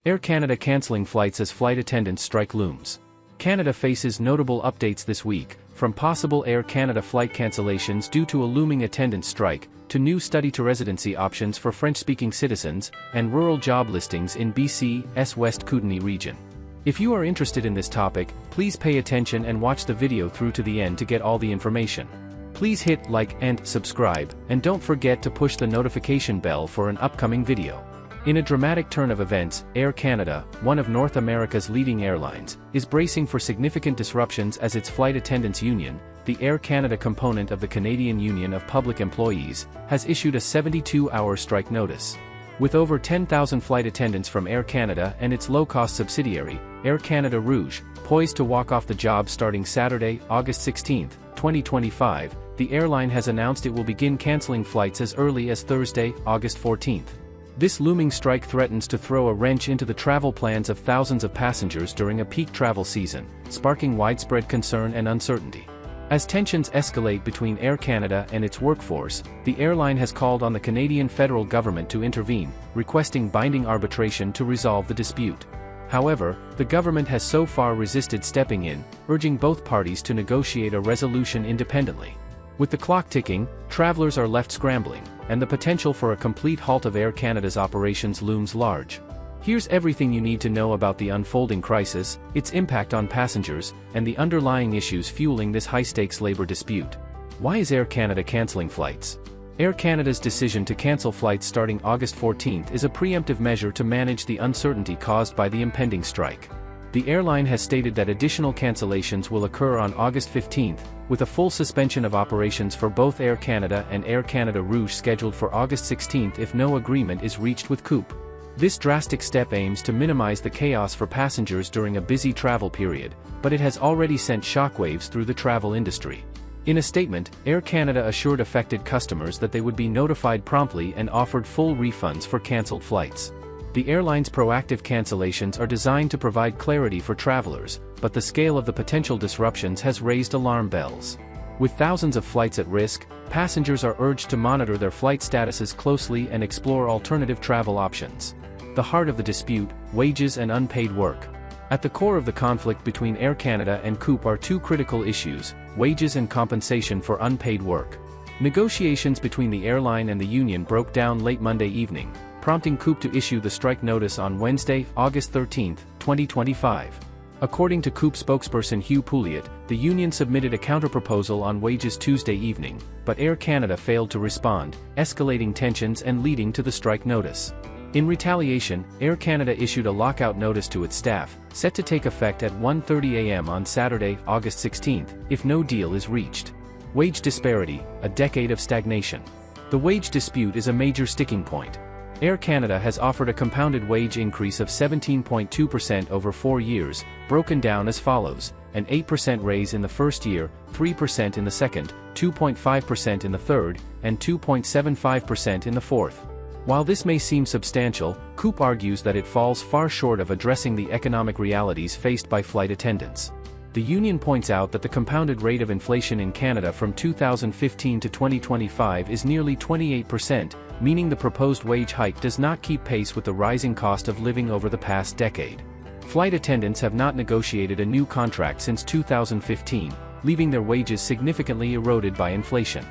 Air Canada cancelling flights as flight attendants strike looms. Canada faces notable updates this week, from possible Air Canada flight cancellations due to a looming attendant strike, to new study-to-residency options for French-speaking citizens, and rural job listings in BC's West Kootenay region. If you are interested in this topic, please pay attention and watch the video through to the end to get all the information. Please hit like and subscribe, and don't forget to push the notification bell for an upcoming video. In a dramatic turn of events, Air Canada, one of North America's leading airlines, is bracing for significant disruptions as its flight attendants union, the Air Canada component of the Canadian Union of Public Employees, has issued a 72-hour strike notice. With over 10,000 flight attendants from Air Canada and its low-cost subsidiary, Air Canada Rouge, poised to walk off the job starting Saturday, August 16, 2025, the airline has announced it will begin cancelling flights as early as Thursday, August 14. This looming strike threatens to throw a wrench into the travel plans of thousands of passengers during a peak travel season, sparking widespread concern and uncertainty. As tensions escalate between Air Canada and its workforce, the airline has called on the Canadian federal government to intervene, requesting binding arbitration to resolve the dispute. However, the government has so far resisted stepping in, urging both parties to negotiate a resolution independently. With the clock ticking, travelers are left scrambling, and the potential for a complete halt of Air Canada's operations looms large. Here's everything you need to know about the unfolding crisis, its impact on passengers, and the underlying issues fueling this high-stakes labor dispute. Why is Air Canada cancelling flights? Air Canada's decision to cancel flights starting August 14 is a preemptive measure to manage the uncertainty caused by the impending strike. The airline has stated that additional cancellations will occur on August 15, with a full suspension of operations for both Air Canada and Air Canada Rouge scheduled for August 16 if no agreement is reached with CUPE. This drastic step aims to minimize the chaos for passengers during a busy travel period, but it has already sent shockwaves through the travel industry. In a statement, Air Canada assured affected customers that they would be notified promptly and offered full refunds for cancelled flights. The airline's proactive cancellations are designed to provide clarity for travelers, but the scale of the potential disruptions has raised alarm bells. With thousands of flights at risk, passengers are urged to monitor their flight statuses closely and explore alternative travel options. The heart of the dispute: wages and unpaid work. At the core of the conflict between Air Canada and CUPE are two critical issues: wages and compensation for unpaid work. Negotiations between the airline and the union broke down late Monday evening, prompting CUPE to issue the strike notice on Wednesday, August 13, 2025. According to CUPE spokesperson Hugh Pouliot, the union submitted a counterproposal on wages Tuesday evening, but Air Canada failed to respond, escalating tensions and leading to the strike notice. In retaliation, Air Canada issued a lockout notice to its staff, set to take effect at 1:30 a.m. on Saturday, August 16, if no deal is reached. Wage disparity: a decade of stagnation. The wage dispute is a major sticking point. Air Canada has offered a compounded wage increase of 17.2% over 4 years, broken down as follows: an 8% raise in the first year, 3% in the second, 2.5% in the third, and 2.75% in the fourth. While this may seem substantial, CUPE argues that it falls far short of addressing the economic realities faced by flight attendants. The union points out that the compounded rate of inflation in Canada from 2015 to 2025 is nearly 28%, meaning the proposed wage hike does not keep pace with the rising cost of living over the past decade. Flight attendants have not negotiated a new contract since 2015, leaving their wages significantly eroded by inflation.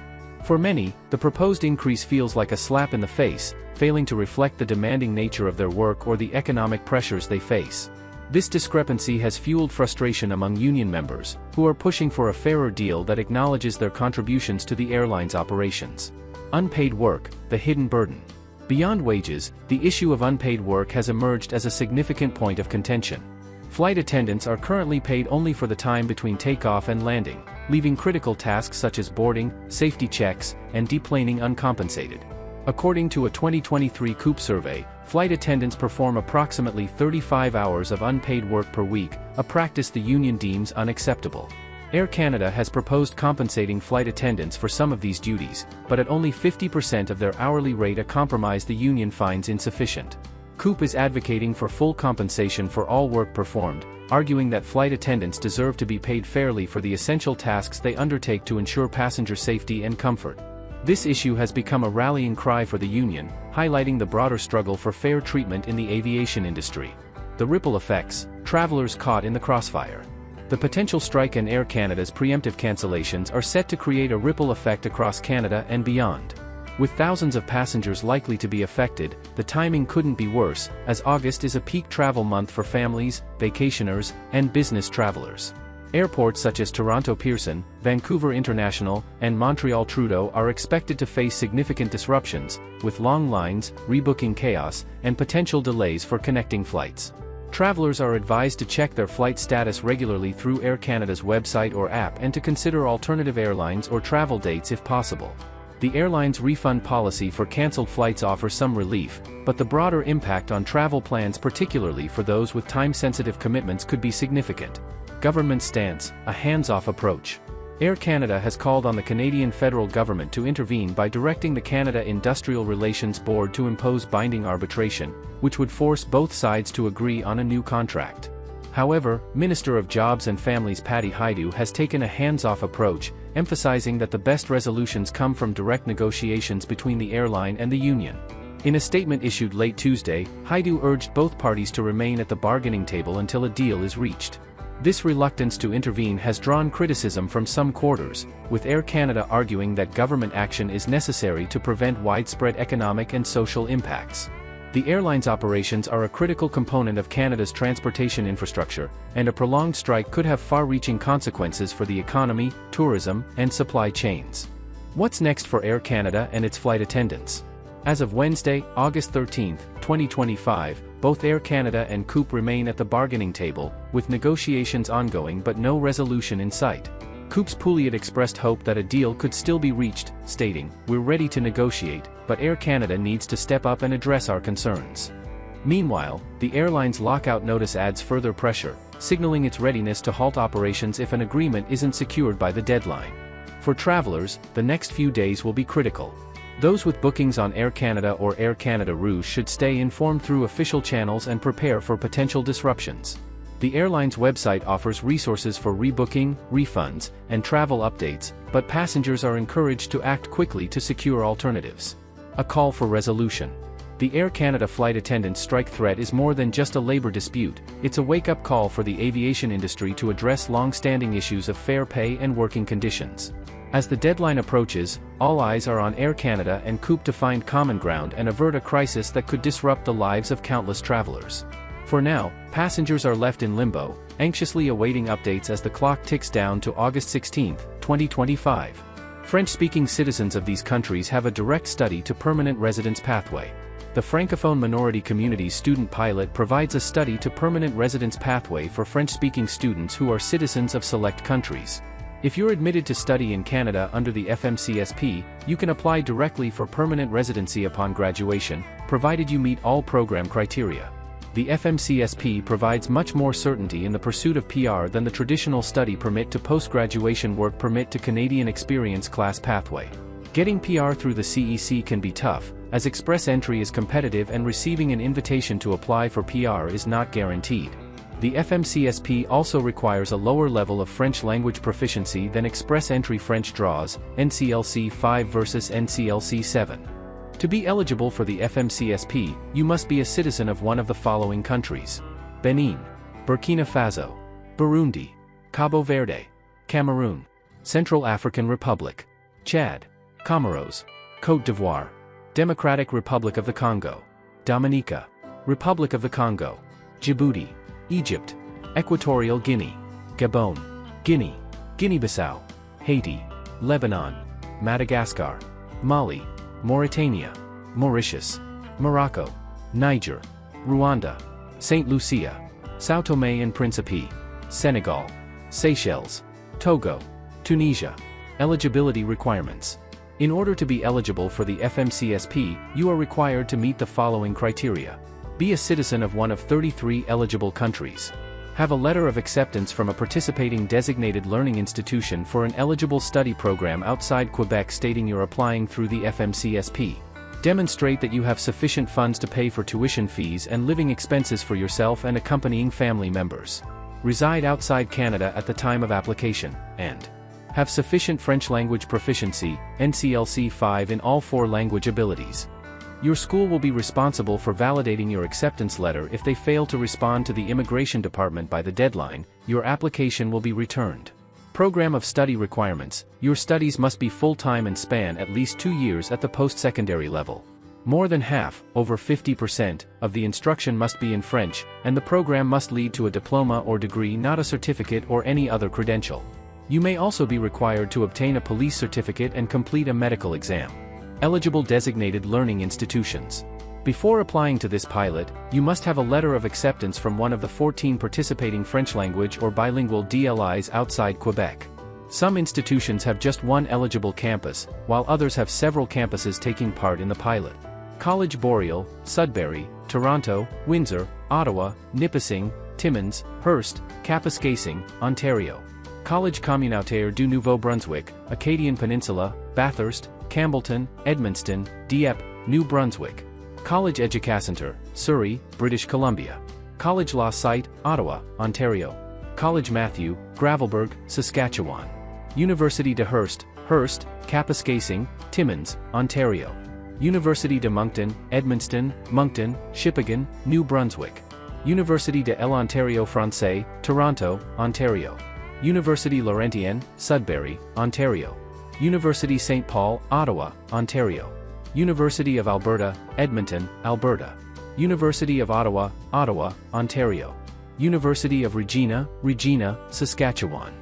For many, the proposed increase feels like a slap in the face, failing to reflect the demanding nature of their work or the economic pressures they face. This discrepancy has fueled frustration among union members, who are pushing for a fairer deal that acknowledges their contributions to the airline's operations. Unpaid work: the hidden burden. Beyond wages, the issue of unpaid work has emerged as a significant point of contention. Flight attendants are currently paid only for the time between takeoff and landing, leaving critical tasks such as boarding, safety checks, and deplaning uncompensated. According to a 2023 CUPE survey, flight attendants perform approximately 35 hours of unpaid work per week, a practice the union deems unacceptable. Air Canada has proposed compensating flight attendants for some of these duties, but at only 50% of their hourly rate, a compromise the union finds insufficient. CUPE is advocating for full compensation for all work performed, arguing that flight attendants deserve to be paid fairly for the essential tasks they undertake to ensure passenger safety and comfort. This issue has become a rallying cry for the union, highlighting the broader struggle for fair treatment in the aviation industry. The ripple effects, travelers caught in the crossfire. The potential strike and Air Canada's preemptive cancellations are set to create a ripple effect across Canada and beyond. With thousands of passengers likely to be affected, the timing couldn't be worse, as August is a peak travel month for families, vacationers, and business travelers. Airports such as Toronto Pearson, Vancouver International, and Montreal Trudeau are expected to face significant disruptions, with long lines, rebooking chaos, and potential delays for connecting flights. Travelers are advised to check their flight status regularly through Air Canada's website or app and to consider alternative airlines or travel dates if possible. The airline's refund policy for cancelled flights offers some relief, but the broader impact on travel plans, particularly for those with time-sensitive commitments, could be significant. Government stance: a hands-off approach. Air Canada has called on the Canadian federal government to intervene by directing the Canada Industrial Relations Board to impose binding arbitration, which would force both sides to agree on a new contract. However, Minister of Jobs and Families Patty Hajdu has taken a hands-off approach, emphasizing that the best resolutions come from direct negotiations between the airline and the union. In a statement issued late Tuesday, Hajdu urged both parties to remain at the bargaining table until a deal is reached. This reluctance to intervene has drawn criticism from some quarters, with Air Canada arguing that government action is necessary to prevent widespread economic and social impacts. The airline's operations are a critical component of Canada's transportation infrastructure, and a prolonged strike could have far-reaching consequences for the economy, tourism, and supply chains. What's next for Air Canada and its flight attendants? As of Wednesday, August 13, 2025, both Air Canada and CUPE remain at the bargaining table, with negotiations ongoing but no resolution in sight. CUPE's Pouliot expressed hope that a deal could still be reached, stating, "We're ready to negotiate, but Air Canada needs to step up and address our concerns." Meanwhile, the airline's lockout notice adds further pressure, signaling its readiness to halt operations if an agreement isn't secured by the deadline. For travelers, the next few days will be critical. Those with bookings on Air Canada or Air Canada Rouge should stay informed through official channels and prepare for potential disruptions. The airline's website offers resources for rebooking, refunds, and travel updates, but passengers are encouraged to act quickly to secure alternatives. A call for resolution. The Air Canada flight attendants' strike threat is more than just a labor dispute, it's a wake-up call for the aviation industry to address long-standing issues of fair pay and working conditions. As the deadline approaches, all eyes are on Air Canada and CUPE to find common ground and avert a crisis that could disrupt the lives of countless travelers. For now, passengers are left in limbo, anxiously awaiting updates as the clock ticks down to August 16, 2025. French-speaking citizens of these countries have a direct study to permanent residence pathway. The Francophone minority community's student pilot provides a study to permanent residence pathway for French-speaking students who are citizens of select countries. If you're admitted to study in Canada under the FMCSP, you can apply directly for permanent residency upon graduation, provided you meet all program criteria. The FMCSP provides much more certainty in the pursuit of PR than the traditional study permit to post-graduation work permit to Canadian Experience Class pathway. Getting PR through the CEC can be tough, as express entry is competitive and receiving an invitation to apply for PR is not guaranteed. The FMCSP also requires a lower level of French language proficiency than express entry French draws, NCLC 5 versus NCLC 7. To be eligible for the FMCSP, you must be a citizen of one of the following countries: Benin, Burkina Faso, Burundi, Cabo Verde, Cameroon, Central African Republic, Chad, Comoros, Côte d'Ivoire, Democratic Republic of the Congo, Dominica, Republic of the Congo, Djibouti, Egypt, Equatorial Guinea, Gabon, Guinea, Guinea-Bissau, Haiti, Lebanon, Madagascar, Mali, Mauritania, Mauritius, Morocco, Niger, Rwanda, St. Lucia, São Tomé and Príncipe, Senegal, Seychelles, Togo, Tunisia. Eligibility requirements. In order to be eligible for the FMCSP, you are required to meet the following criteria. Be a citizen of one of 33 eligible countries. Have a letter of acceptance from a participating designated learning institution for an eligible study program outside Quebec stating you're applying through the FMCSP. Demonstrate that you have sufficient funds to pay for tuition fees and living expenses for yourself and accompanying family members. Reside outside Canada at the time of application, and Have sufficient French language proficiency, NCLC 5 in all 4 language abilities. Your school will be responsible for validating your acceptance letter. If they fail to respond to the immigration department by the deadline, your application will be returned. Program of study requirements: your studies must be full-time and span at least 2 years at the post-secondary level. More than half, over 50%, of the instruction must be in French, and the program must lead to a diploma or degree, not a certificate or any other credential. You may also be required to obtain a police certificate and complete a medical exam. Eligible designated learning institutions. Before applying to this pilot, you must have a letter of acceptance from one of the 14 participating French language or bilingual DLIs outside Quebec. Some institutions have just one eligible campus, while others have several campuses taking part in the pilot. College Boreal, Sudbury, Toronto, Windsor, Ottawa, Nipissing, Timmins, Hearst, Kapuskasing, Ontario. College Communautaire du Nouveau-Brunswick, Acadian Peninsula, Bathurst, Campbellton, Edmundston, Dieppe, New Brunswick. College Educacentre, Surrey, British Columbia. College La Site, Ottawa, Ontario. College Matthew, Gravelbourg, Saskatchewan. Université de Hearst, Hearst, Kapuskasing, Timmins, Ontario. Université de Moncton, Edmundston, Moncton, Shippagan, New Brunswick. Université de l'Ontario Français, Toronto, Ontario. Université Laurentienne, Sudbury, Ontario. University St. Paul, Ottawa, Ontario. University of Alberta, Edmonton, Alberta. University of Ottawa, Ottawa, Ontario. University of Regina, Regina, Saskatchewan.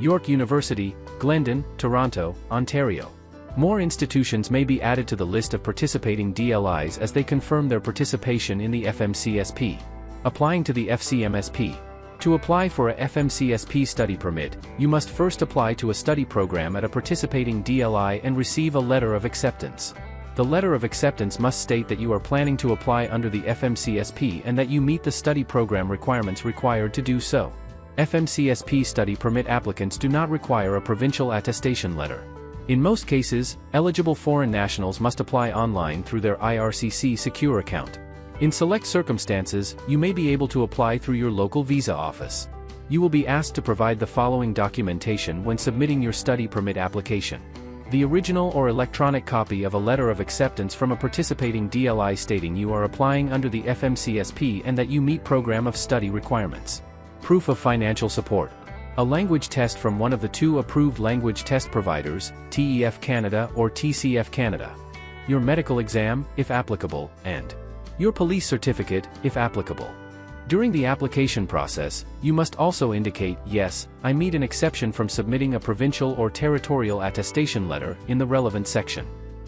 York University, Glendon, Toronto, Ontario. More institutions may be added to the list of participating DLIs as they confirm their participation in the FMCSP. Applying to the FCMSP. To apply for a FMCSP study permit, you must first apply to a study program at a participating DLI and receive a letter of acceptance. The letter of acceptance must state that you are planning to apply under the FMCSP and that you meet the study program requirements required to do so. FMCSP study permit applicants do not require a provincial attestation letter. In most cases, eligible foreign nationals must apply online through their IRCC secure account. In select circumstances, you may be able to apply through your local visa office. You will be asked to provide the following documentation when submitting your study permit application: the original or electronic copy of a letter of acceptance from a participating DLI stating you are applying under the FMCSP and that you meet program of study requirements. Proof of financial support. A language test from one of the 2 approved language test providers, TEF Canada or TCF Canada. Your medical exam, if applicable, and your police certificate, if applicable. During the application process, you must also indicate, "Yes, I meet an exception from submitting a provincial or territorial attestation letter," in the relevant section.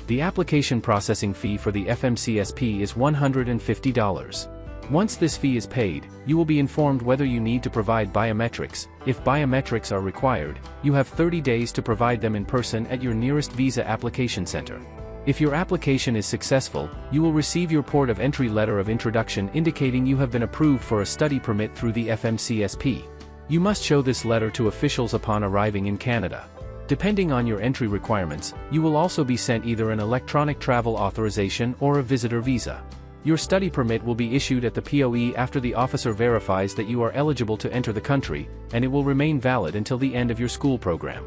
The application processing fee for the FMCSP is $150. Once this fee is paid, you will be informed whether you need to provide biometrics. If biometrics are required, you have 30 days to provide them in person at your nearest visa application center. If your application is successful, you will receive your port of entry letter of introduction indicating you have been approved for a study permit through the FMCSP. You must show this letter to officials upon arriving in Canada. Depending on your entry requirements, you will also be sent either an electronic travel authorization or a visitor visa. Your study permit will be issued at the POE after the officer verifies that you are eligible to enter the country, and it will remain valid until the end of your school program.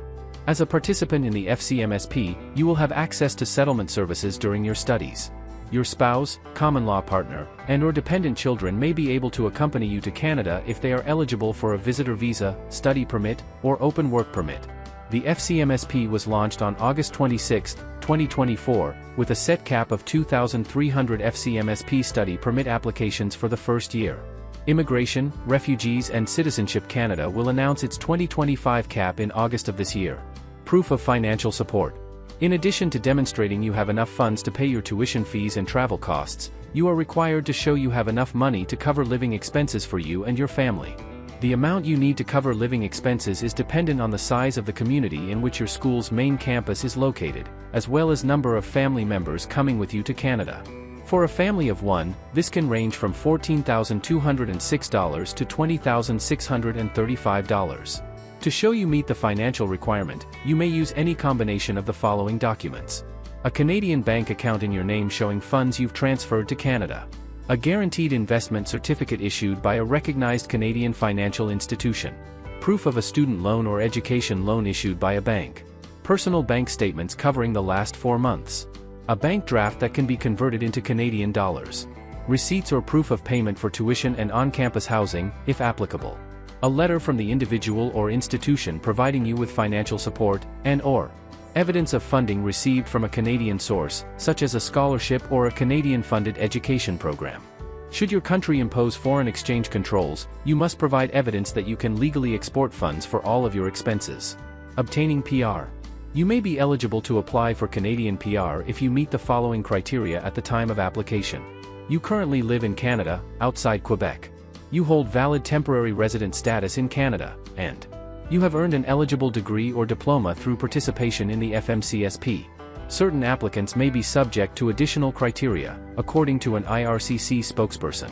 As a participant in the FCMSP, you will have access to settlement services during your studies. Your spouse, common law partner, and/or dependent children may be able to accompany you to Canada if they are eligible for a visitor visa, study permit, or open work permit. The FCMSP was launched on August 26, 2024, with a set cap of 2,300 FCMSP study permit applications for the first year. Immigration, Refugees and Citizenship Canada will announce its 2025 cap in August of this year. Proof of financial support. In addition to demonstrating you have enough funds to pay your tuition fees and travel costs, you are required to show you have enough money to cover living expenses for you and your family. The amount you need to cover living expenses is dependent on the size of the community in which your school's main campus is located, as well as number of family members coming with you to Canada. For a family of 1, this can range from $14,206 to $20,635. To show you meet the financial requirement, you may use any combination of the following documents: a Canadian bank account in your name showing funds you've transferred to Canada, a guaranteed investment certificate issued by a recognized Canadian financial institution, proof of a student loan or education loan issued by a bank. Personal bank statements covering the last 4 months. A bank draft that can be converted into Canadian dollars. Receipts or proof of payment for tuition and on-campus housing, if applicable. A letter from the individual or institution providing you with financial support, and/or evidence of funding received from a Canadian source, such as a scholarship or a Canadian-funded education program. Should your country impose foreign exchange controls, you must provide evidence that you can legally export funds for all of your expenses. Obtaining PR. You may be eligible to apply for Canadian PR if you meet the following criteria at the time of application. You currently live in Canada, outside Quebec. You hold valid temporary resident status in Canada, and you have earned an eligible degree or diploma through participation in the FMCSP. Certain applicants may be subject to additional criteria, according to an IRCC spokesperson.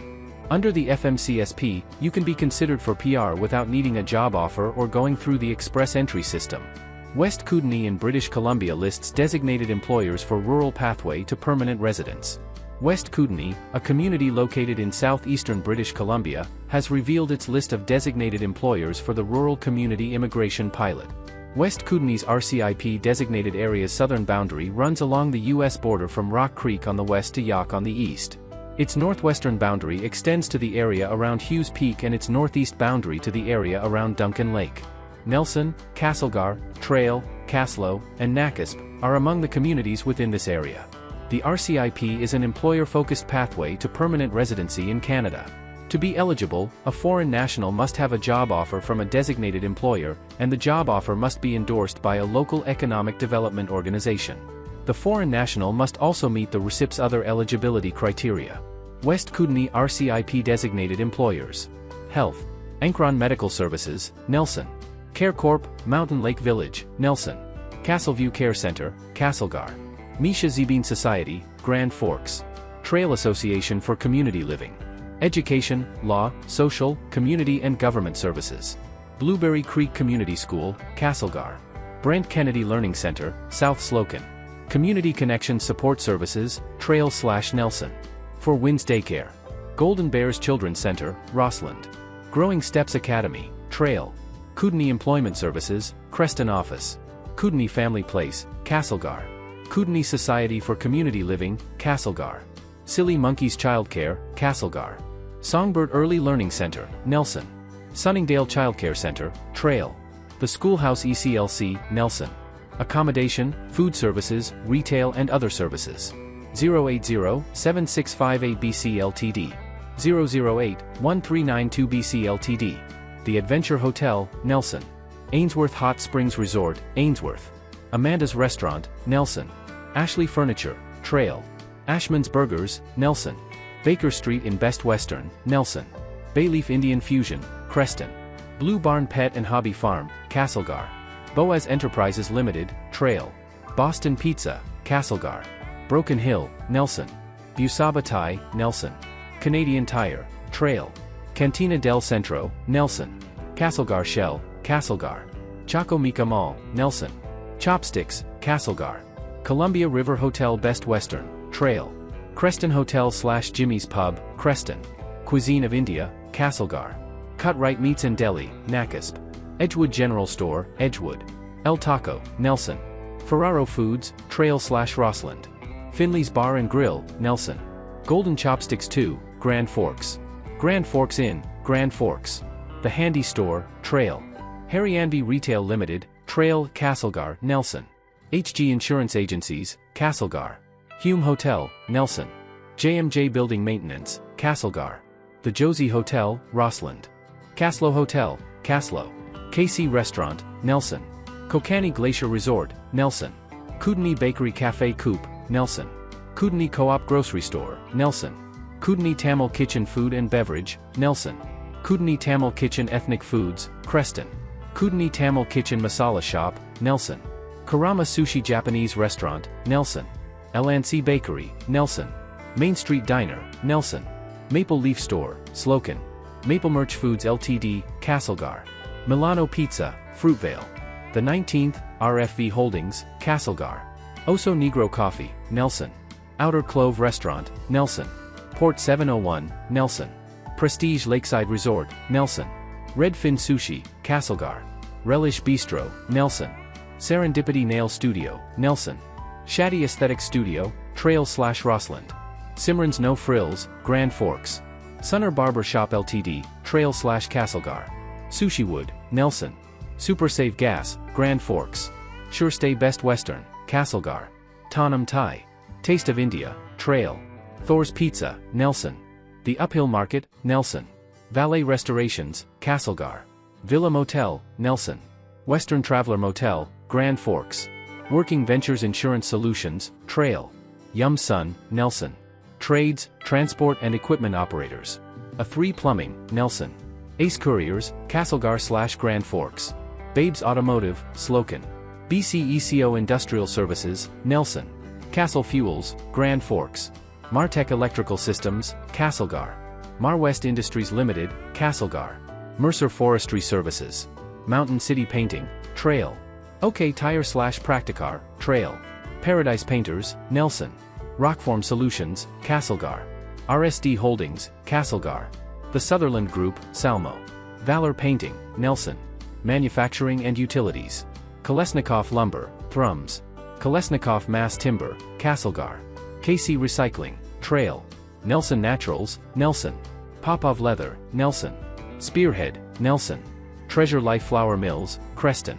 Under the FMCSP, you can be considered for PR without needing a job offer or going through the express entry system. West Kootenay in British Columbia lists designated employers for rural pathway to permanent residence. West Kootenay, a community located in southeastern British Columbia, has revealed its list of designated employers for the Rural Community Immigration Pilot. West Kootenay's RCIP designated area's southern boundary runs along the U.S. border from Rock Creek on the west to Yaak on the east. Its northwestern boundary extends to the area around Hughes Peak and its northeast boundary to the area around Duncan Lake. Nelson, Castlegar, Trail, Caslow, and Nakasp are among the communities within this area. The RCIP is an employer-focused pathway to permanent residency in Canada. To be eligible, a foreign national must have a job offer from a designated employer, and the job offer must be endorsed by a local economic development organization. The foreign national must also meet the RCIP's other eligibility criteria. West Kootenay RCIP designated employers. Health. Ankron Medical Services, Nelson. Care Corp, Mountain Lake Village, Nelson. Castleview Care Center, Castlegar. Misha Zebin Society, Grand Forks. Trail Association for Community Living. Education, Law, Social, Community and Government Services. Blueberry Creek Community School, Castlegar. Brent Kennedy Learning Center, South Slocum. Community Connection Support Services, Trail/Nelson. For Winds Daycare. Golden Bears Children's Center, Rossland. Growing Steps Academy, Trail. Kootenay Employment Services, Creston Office. Kootenay Family Place, Castlegar. Kootenay Society for Community Living, Castlegar. Silly Monkeys Childcare, Castlegar. Songbird Early Learning Center, Nelson. Sunningdale Childcare Center, Trail. The Schoolhouse ECLC, Nelson. Accommodation, food services, retail and other services. 080-7658BC Ltd. 008-1392BC Ltd. The Adventure Hotel, Nelson. Ainsworth Hot Springs Resort, Ainsworth. Amanda's Restaurant, Nelson. Ashley Furniture, Trail. Ashman's Burgers, Nelson. Baker Street in Best Western, Nelson. Bayleaf Indian Fusion, Creston. Blue Barn Pet and Hobby Farm, Castlegar. Boaz Enterprises Limited, Trail. Boston Pizza, Castlegar. Broken Hill, Nelson. Busaba Thai, Nelson. Canadian Tire, Trail. Cantina del Centro, Nelson. Castlegar Shell, Castlegar. Chaco Mica Mall, Nelson. Chopsticks, Castlegar. Columbia River Hotel Best Western, Trail. Creston Hotel/Jimmy's Pub, Creston. Cuisine of India, Castlegar. Cut Right Meats and Deli, Nakasp. Edgewood General Store, Edgewood. El Taco, Nelson. Ferraro Foods, Trail/Rossland. Finley's Bar and Grill, Nelson. Golden Chopsticks 2, Grand Forks. Grand Forks Inn, Grand Forks. The Handy Store, Trail. Harry Anby Retail Limited, Trail, Castlegar, Nelson. HG Insurance Agencies, Castlegar. Hume Hotel, Nelson. JMJ Building Maintenance, Castlegar. The Josie Hotel, Rossland. Caslow Hotel, Caslow. KC Restaurant, Nelson. Kokanee Glacier Resort, Nelson. Kootenay Bakery Cafe CUPE, Nelson. Kootenay Co-op Grocery Store, Nelson. Kootenay Tamil Kitchen Food and Beverage, Nelson. Kootenay Tamil Kitchen Ethnic Foods, Creston. Kootenay Tamil Kitchen Masala Shop, Nelson. Karama Sushi Japanese Restaurant, Nelson. Elancy Bakery, Nelson. Main Street Diner, Nelson. Maple Leaf Store, Slocum. Maple Merch Foods Ltd, Castlegar. Milano Pizza, Fruitvale. The 19th, RFV Holdings, Castlegar. Oso Negro Coffee, Nelson. Outer Clove Restaurant, Nelson. Port 701, Nelson. Prestige Lakeside Resort, Nelson. Redfin Sushi, Castlegar. Relish Bistro, Nelson. Serendipity Nail Studio, Nelson. Shaddy Aesthetic Studio, Trail/Rossland. Simran's No Frills, Grand Forks. Sunner Barber Shop Ltd, Trail/Castlegar. Sushi Wood, Nelson. Super Save Gas, Grand Forks. Sure Stay Best Western, Castlegar. Tanam Thai. Taste of India, Trail. Thor's Pizza, Nelson. The Uphill Market, Nelson. Valet Restorations, Castlegar. Villa Motel, Nelson. Western Traveler Motel, Grand Forks. Working Ventures Insurance Solutions, Trail. Yum Sun, Nelson. Trades, Transport and Equipment Operators. A3 Plumbing, Nelson. Ace Couriers, Castlegar/Grand Forks. Babes Automotive, Slocan. BCECO Industrial Services, Nelson. Castle Fuels, Grand Forks. Martech Electrical Systems, Castlegar. Marwest Industries Limited, Castlegar. Mercer Forestry Services. Mountain City Painting, Trail. OK Tire/Practicar, Trail. Paradise Painters, Nelson. Rockform Solutions, Castlegar. RSD Holdings, Castlegar. The Sutherland Group, Salmo. Valor Painting, Nelson. Manufacturing and Utilities. Kolesnikov Lumber, Thrums. Kolesnikov Mass Timber, Castlegar. KC Recycling, Trail. Nelson Naturals, Nelson. Popov Leather, Nelson. Spearhead, Nelson. Treasure Life Flour Mills, Creston.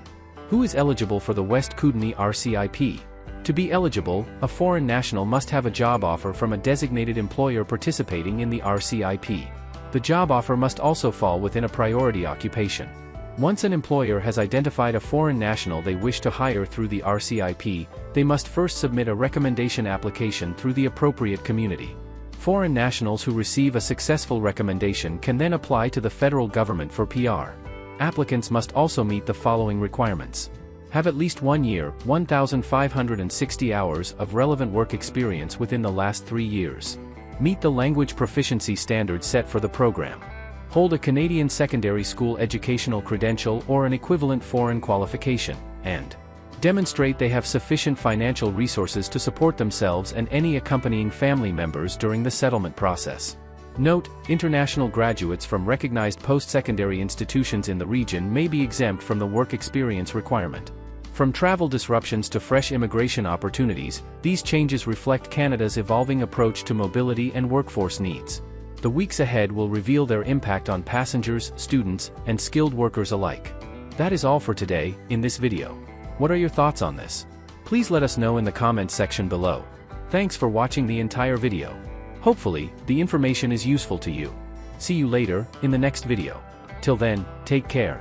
Who is eligible for the West Kootenay RCIP? To be eligible, a foreign national must have a job offer from a designated employer participating in the RCIP. The job offer must also fall within a priority occupation. Once an employer has identified a foreign national they wish to hire through the RCIP, they must first submit a recommendation application through the appropriate community. Foreign nationals who receive a successful recommendation can then apply to the federal government for PR. Applicants must also meet the following requirements. Have at least 1 year, 1,560 hours of relevant work experience within the last 3 years. Meet the language proficiency standards set for the program. Hold a Canadian secondary school educational credential or an equivalent foreign qualification, and demonstrate they have sufficient financial resources to support themselves and any accompanying family members during the settlement process. Note, international graduates from recognized post-secondary institutions in the region may be exempt from the work experience requirement. From travel disruptions to fresh immigration opportunities, these changes reflect Canada's evolving approach to mobility and workforce needs. The weeks ahead will reveal their impact on passengers, students, and skilled workers alike. That is all for today, in this video. What are your thoughts on this? Please let us know in the comments section below. Thanks for watching the entire video. Hopefully, the information is useful to you. See you later, in the next video. Till then, take care.